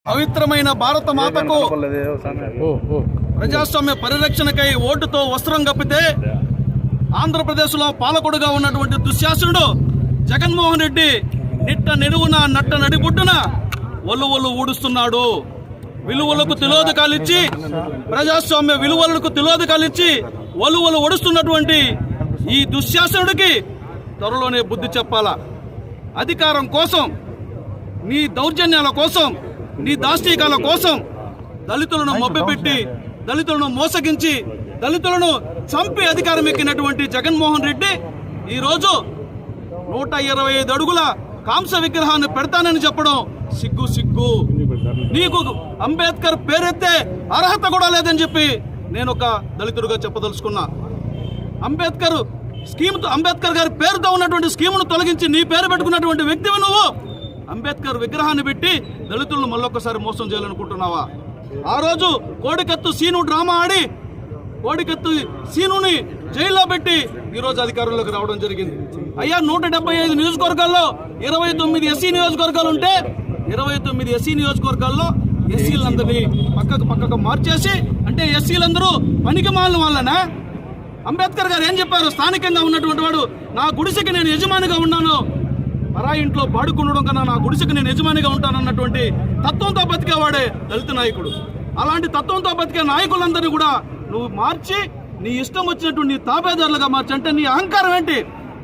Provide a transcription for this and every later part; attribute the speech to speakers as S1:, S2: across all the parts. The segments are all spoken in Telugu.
S1: పవిత్రమైన భారత మాతకు ప్రజాస్వామ్య పరిరక్షణకై ఓటుతో వస్త్రం కప్పితే ఆంధ్రప్రదేశ్లో పాలకుడుగా ఉన్నటువంటి దుశ్శాసనుడు జగన్మోహన్ రెడ్డి నిట్ట నిలువున నట్ట నడిబొడ్డున ఒళ్ళు ఊడుస్తున్నాడు. విలువలకు తిలోదకాలిచ్చి ప్రజాస్వామ్య విలువలకు తిలోదకాలిచ్చి ఒళ్ళు ఒడుస్తున్నటువంటి ఈ దుశ్శాసనుడికి త్వరలోనే బుద్ధి చెప్పాలా. అధికారం కోసం, నీ దౌర్జన్యాల కోసం, నీ దాష్టీకాల కోసం దళితులను మభ్యపెట్టి, దళితులను మోసగించి, దళితులను చంపి అధికారం ఎక్కినటువంటి జగన్మోహన్ రెడ్డి ఈరోజు 125 అడుగుల కాంస విగ్రహాన్ని పెడతానని చెప్పడం సిగ్గు. నీకు అంబేద్కర్ పేరెత్తే అర్హత కూడా లేదని చెప్పి నేను ఒక దళితుడిగా చెప్పదలుచుకున్నా. అంబేద్కర్ గారి పేరుతో ఉన్నటువంటి స్కీమును తొలగించి నీ పేరు పెట్టుకున్నటువంటి వ్యక్తివి నువ్వు. అంబేద్కర్ విగ్రహాన్ని పెట్టి దళితులను మళ్ళొక్కసారి మోసం చేయాలనుకుంటున్నావా? ఆ రోజు కోడికత్తు సీను డ్రామా ఆడి కోడికత్తు సీనుని జైల్లో పెట్టి ఈరోజు అధికారంలోకి రావడం జరిగింది. అయ్యా, 175 నియోజకవర్గాల్లో 29 ఎస్సీ నియోజకవర్గాలు ఉంటే 29 ఎస్సీ నియోజకవర్గాల్లో ఎస్సీలందరినీ పక్కకు మార్చేసి, అంటే ఎస్సీలందరూ పనికి మాలిన వాళ్ళనా? అంబేద్కర్ గారు ఏం చెప్పారు? స్థానికంగా ఉన్నటువంటి వాడు నా గుడిసెకి నేను యజమానిగా ఉన్నాను, పరా ఇంట్లో బాడుకుండడం కన్నా నా గుడిసెకి నేను యజమానిగా ఉంటానన్నటువంటి తత్వంతో బతికేవాడే దళిత నాయకుడు. అలాంటి తత్వంతో బతికే నాయకులందరినీ కూడా నువ్వు మార్చి నీ ఇష్టం వచ్చినట్టు నీ తాబేదారులుగా మార్చి, అంటే నీ అహంకారం ఏంటి?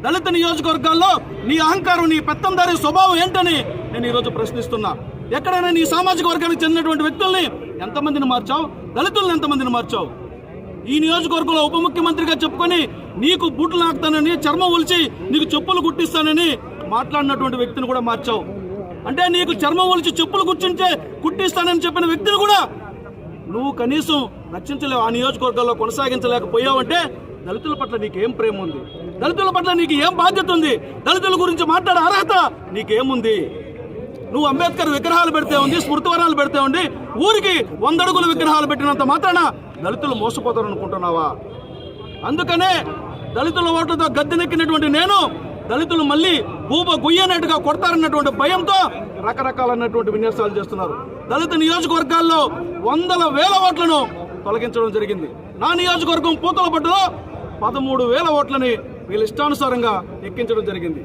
S1: దళిత నియోజకవర్గాల్లో నీ అహంకారం, నీ పెత్తందారి స్వభావం ఏంటని నేను ఈరోజు ప్రశ్నిస్తున్నా. ఎక్కడైనా నీ సామాజిక వర్గానికి చెందినటువంటి వ్యక్తుల్ని ఎంతమందిని మార్చావు? దళితుల్ని ఎంతమందిని మార్చావు? ఈ నియోజకవర్గంలో ఉప ముఖ్యమంత్రిగా చెప్పుకొని నీకు బూట్లు నాకుతానని, చర్మం ఒలిచి నీకు చెప్పులు కుట్టిస్తానని మాట్లాడినటువంటి వ్యక్తిని కూడా మార్చావు. అంటే నీకు చర్మం ఒలిచి చెప్పులు కుట్టిస్తానని చెప్పిన వ్యక్తిని కూడా నువ్వు కనీసం రక్షించలేవు, ఆ నియోజకవర్గాల్లో కొనసాగించలేకపోయావంటే దళితుల పట్ల నీకేం ప్రేమ ఉంది? దళితుల పట్ల నీకు ఏం బాధ్యత ఉంది? దళితుల గురించి మాట్లాడే అర్హత నీకేముంది? నువ్వు అంబేద్కర్ విగ్రహాలు పెడితే ఉంది, స్మృతివరాలు పెడితే ఉంది, ఊరికి 100 అడుగుల విగ్రహాలు పెట్టినంత మాత్రాన దళితులు మోసపోతారు అనుకుంటున్నావా? అందుకనే దళితుల ఓట్లతో గద్దెనెక్కినటువంటి నేను దళితులు మళ్ళీ భూప గుయ్యనట్టుగా కొడతారన్నటువంటి భయంతో రకరకాలన్నటువంటి విన్యాసాలు చేస్తున్నారు. దళిత నియోజకవర్గాల్లో 100,000 ఓట్లను తొలగించడం జరిగింది. నా నియోజకవర్గం పూతలపట్టులో 13,000 ఓట్లని వీళ్ళ ఇష్టానుసారంగా ఎక్కించడం జరిగింది.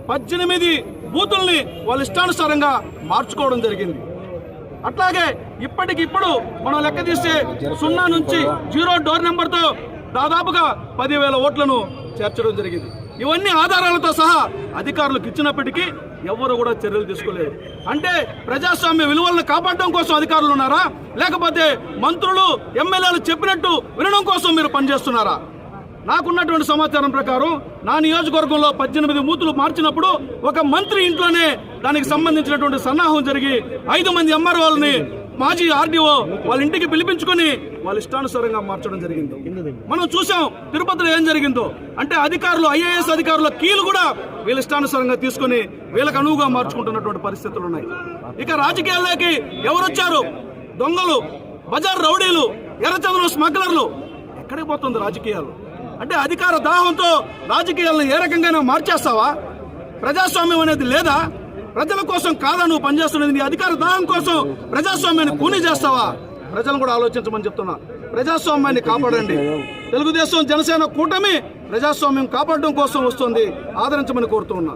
S1: 18 బూతుల్ని వాళ్ళ ఇష్టానుసారంగా మార్చుకోవడం జరిగింది. అట్లాగే ఇప్పటికిప్పుడు మనం లెక్క తీస్తే 0 నుంచి 0 డోర్ నెంబర్తో దాదాపుగా 10,000 ఓట్లను చేర్చడం జరిగింది. ఇవన్నీ ఆధారాలతో సహా అధికారులకు ఇచ్చినప్పటికీ ఎవరు కూడా చర్యలు తీసుకోలేదు. అంటే ప్రజాస్వామ్య విలువలను కాపాడడం కోసం అధికారులు ఉన్నారా, లేకపోతే మంత్రులు ఎమ్మెల్యేలు చెప్పినట్టు వినడం కోసం మీరు పనిచేస్తున్నారా? నాకున్నటువంటి సమాచారం ప్రకారం నా నియోజకవర్గంలో 18 బూతులు మార్చినప్పుడు ఒక మంత్రి ఇంట్లోనే దానికి సంబంధించినటువంటి సన్నాహం జరిగి 5 మంది ఎంఆర్ఓలని, మాజీ ఆర్డీఓ వాళ్ళ ఇంటికి పిలిపించుకొని వాళ్ళ ఇష్టానుసారంగా మార్చడం జరిగింది. మనం చూసాం తిరుపతిలో ఏం జరిగిందో. అంటే అధికారులు, ఐఏఎస్ అధికారుల కీలు కూడా వీళ్ళ ఇష్టానుసారంగా తీసుకుని వీళ్ళకి అనువుగా మార్చుకుంటున్నటువంటి పరిస్థితులు ఉన్నాయి. ఇక రాజకీయాల్లోకి ఎవరొచ్చారు? దొంగలు, బజార్ రౌడీలు, ఎర్రచందనం స్మగ్లర్లు. ఎక్కడికి పోతుంది రాజకీయాలు? అంటే అధికార దాహంతో రాజకీయాలను ఏ రకంగా మార్చేస్తావా? ప్రజాస్వామ్యం అనేది లేదా? ప్రజల కోసం కాదా నువ్వు పనిచేస్తున్నది? నీ అధికార దాహం కోసం ప్రజాస్వామ్యాన్ని కూని చేస్తావా? ప్రజలను కూడా ఆలోచించమని చెప్తున్నా. ప్రజాస్వామ్యాన్ని కాపాడండి. తెలుగుదేశం, జనసేన కూటమి ప్రజాస్వామ్యం కాపాడడం కోసం వస్తుంది, ఆదరించమని కోరుతూ ఉన్నా.